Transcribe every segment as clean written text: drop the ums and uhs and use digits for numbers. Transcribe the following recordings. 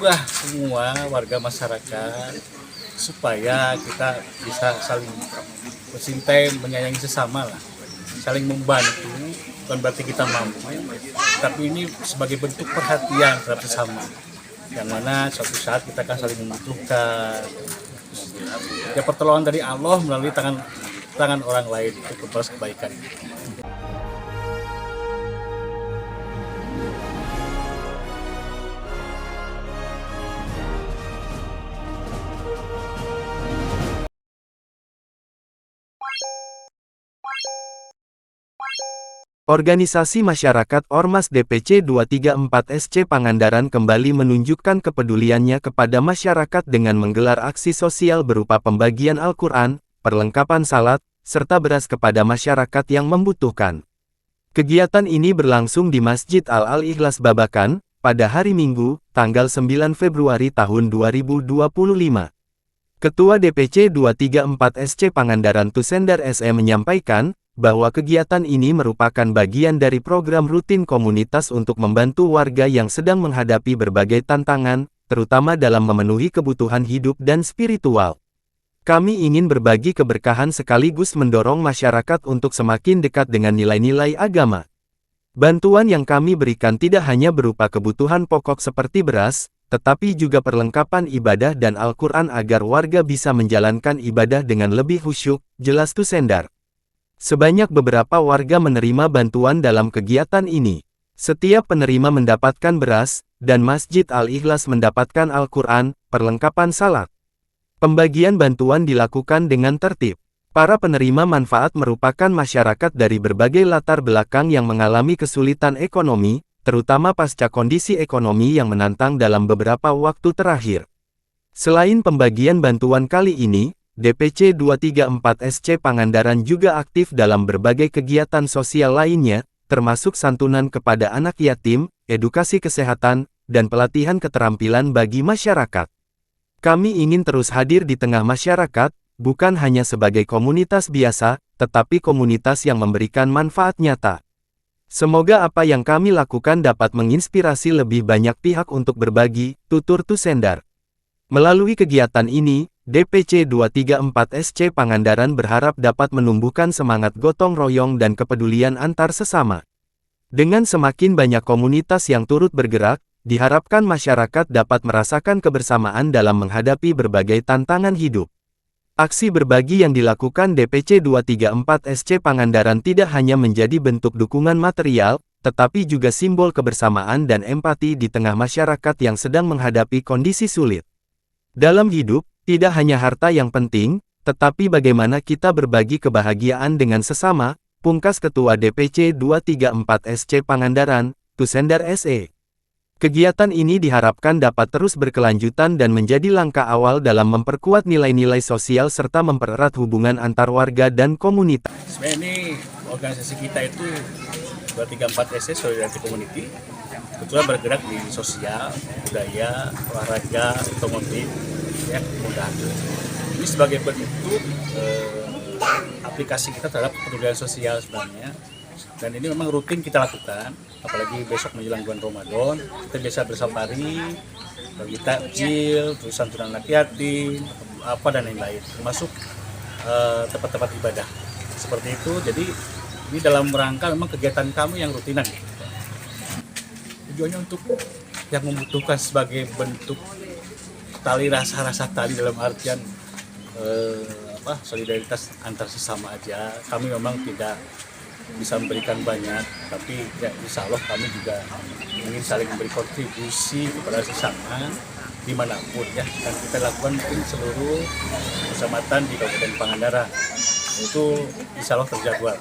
menggugah semua warga masyarakat supaya kita bisa saling mencintai, menyayangi sesama lah, saling membantu. Bukan berarti kita mampu, tapi ini sebagai bentuk perhatian terhadap sesama, yang mana suatu saat kita akan saling membutuhkan. Ya, pertolongan dari Allah melalui tangan orang lain untuk membalas kebaikan. Organisasi Masyarakat Ormas DPC 234 SC Pangandaran kembali menunjukkan kepeduliannya kepada masyarakat dengan menggelar aksi sosial berupa pembagian Al-Quran, perlengkapan salat, serta beras kepada masyarakat yang membutuhkan. Kegiatan ini berlangsung di Masjid Al-Ikhlas Babakan, pada hari Minggu, tanggal 9 Februari tahun 2025. Ketua DPC 234 SC Pangandaran Tusendar SE menyampaikan, bahwa kegiatan ini merupakan bagian dari program rutin komunitas untuk membantu warga yang sedang menghadapi berbagai tantangan, terutama dalam memenuhi kebutuhan hidup dan spiritual. Kami ingin berbagi keberkahan sekaligus mendorong masyarakat untuk semakin dekat dengan nilai-nilai agama. Bantuan yang kami berikan tidak hanya berupa kebutuhan pokok seperti beras, tetapi juga perlengkapan ibadah dan Al-Quran agar warga bisa menjalankan ibadah dengan lebih khusyuk, jelas Tusendar. Sebanyak beberapa warga menerima bantuan dalam kegiatan ini. Setiap penerima mendapatkan beras, dan Masjid Al-Ikhlas mendapatkan Al-Quran, perlengkapan salat. Pembagian bantuan dilakukan dengan tertib. Para penerima manfaat merupakan masyarakat dari berbagai latar belakang yang mengalami kesulitan ekonomi, terutama pasca kondisi ekonomi yang menantang dalam beberapa waktu terakhir. Selain pembagian bantuan kali ini, DPC 234 SC Pangandaran juga aktif dalam berbagai kegiatan sosial lainnya, termasuk santunan kepada anak yatim, edukasi kesehatan, dan pelatihan keterampilan bagi masyarakat. Kami ingin terus hadir di tengah masyarakat, bukan hanya sebagai komunitas biasa, tetapi komunitas yang memberikan manfaat nyata. Semoga apa yang kami lakukan dapat menginspirasi lebih banyak pihak untuk berbagi, tutur Tusendar. Melalui kegiatan ini, DPC 234 SC Pangandaran berharap dapat menumbuhkan semangat gotong royong dan kepedulian antar sesama. Dengan semakin banyak komunitas yang turut bergerak, diharapkan masyarakat dapat merasakan kebersamaan dalam menghadapi berbagai tantangan hidup. Aksi berbagi yang dilakukan DPC 234 SC Pangandaran tidak hanya menjadi bentuk dukungan material, tetapi juga simbol kebersamaan dan empati di tengah masyarakat yang sedang menghadapi kondisi sulit. Dalam hidup, tidak hanya harta yang penting, tetapi bagaimana kita berbagi kebahagiaan dengan sesama, pungkas Ketua DPC 234 SC Pangandaran, Tusendar SE. Kegiatan ini diharapkan dapat terus berkelanjutan dan menjadi langkah awal dalam memperkuat nilai-nilai sosial serta mempererat hubungan antar warga dan komunitas. Sebenarnya ini organisasi kita itu 234 SC Solidarity Community, kebetulan bergerak di sosial, budaya, olahraga, otomotif, ya, kemudahan. Ini sebagai bentuk aplikasi kita terhadap kepedulian sosial sebenarnya, dan ini memang rutin kita lakukan, apalagi besok menjelang bulan Ramadan, kita biasa bersafari, bagi takjil, terus santunan anak yatim, apa dan lain-lain, termasuk tempat-tempat ibadah seperti itu. Jadi ini dalam rangka memang kegiatan kami yang rutinan. Tujuannya untuk yang membutuhkan sebagai bentuk tali rasa tali dalam artian solidaritas antar sesama aja. Kami memang tidak bisa memberikan banyak, tapi ya, insya Allah kami juga ingin saling memberi kontribusi kepada sesama dimanapun ya. Dan kita lakukan mungkin seluruh kecamatan di Kabupaten Pangandaran itu insya Allah terjadwal.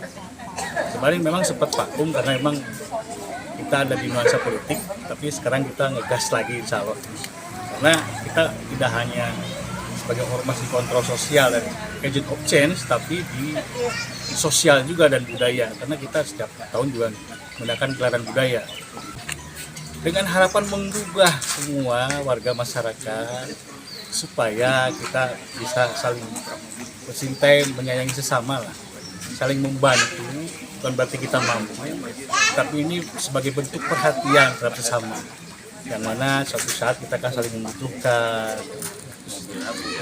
Kemarin memang sempat vakum karena memang kita ada di nuansa politik, tapi sekarang kita ngegas lagi insya Allah. Karena kita tidak hanya sebagai ormas di kontrol sosial dan agent of change, tapi di sosial juga dan budaya, karena kita setiap tahun juga mengadakan gelaran budaya dengan harapan menggugah semua warga masyarakat supaya kita bisa saling mencintai, menyayangi sesama lah, saling membantu. Bukan berarti kita mampu, tapi ini sebagai bentuk perhatian terhadap sesama, yang mana suatu saat kita akan saling membutuhkan.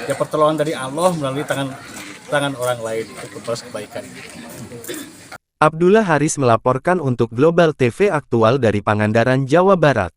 Ya pertolongan dari Allah melalui tangan orang lain untuk membalas kebaikan. Abdullah Haris melaporkan untuk Global TV Aktual dari Pangandaran, Jawa Barat.